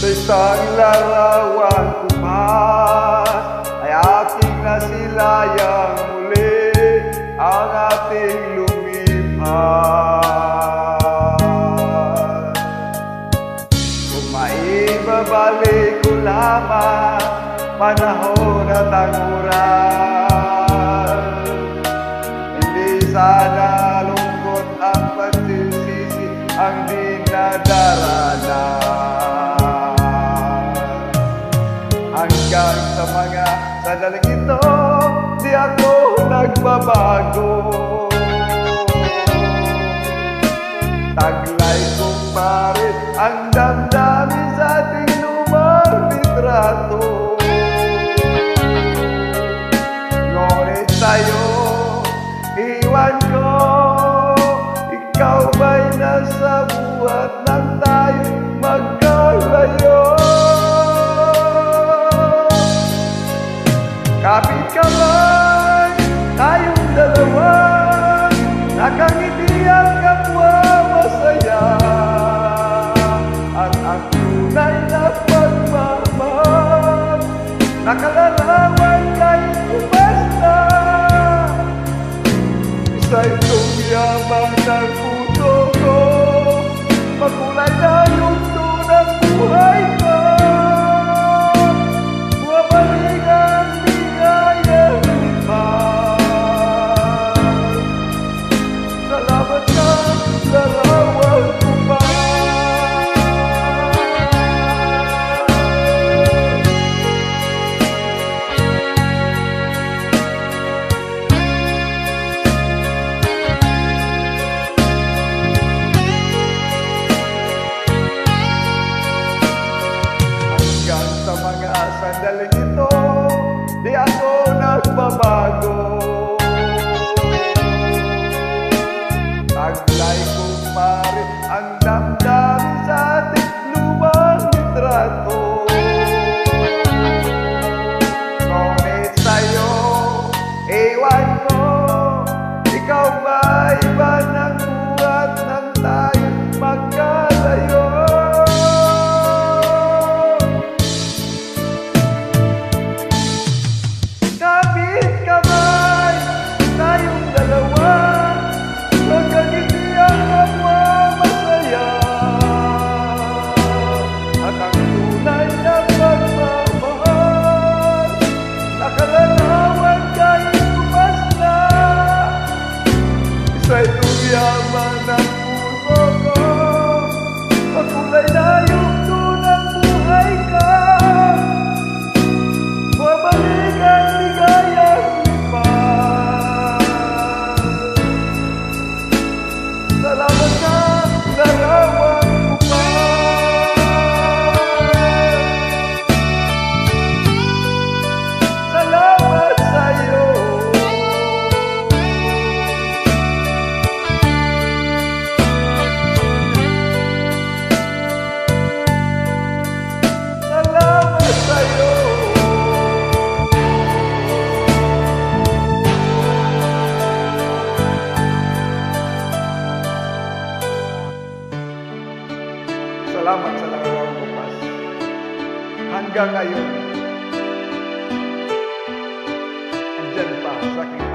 Sa isang larawan kupas ay aking nasilayang muli ang ating lumipas. Kung maibabalik ko lamang panahon at ang oras, hindi sana lungkot ang pagsisisi ang dinadaranas. Hanggang sa mga sandaling ito, di ako nagbabago. Taglay kong parit ang damdamin sa ating lumang litrato. Ngunit sa'yo, iwan ko, ikaw ba'y nasa buhat nang tayo'y magkalayo? Kapit kamay, tayong dalawa, nakangiti ang kapwa masaya. At ang tunay na pagmamahal, nakalarawan kahit ubas na. Sa itong yaman ng puso ko, makulay na yugto ng buhay ko. Bumabalik ang ligayang lipas. Salamat sa larawan ko pa. Sa mga sandaling ito, di ako nagbabago. Taglay kong parit ang damdamin sa ating lumang litrato. Ngunit sa'yo, iwan ko, ikaw ba iba ng buhat nang tayo magkalayo? Sa itong yaman ng puso ko, makulay na yugto ng buhay ka. Bumabalik ang ligayang lipas. Salamat sa larawan ko pa. Salamat sa'yo. Salamat sa larawan ko pas. Hanggang ngayon, andyan pa sa aking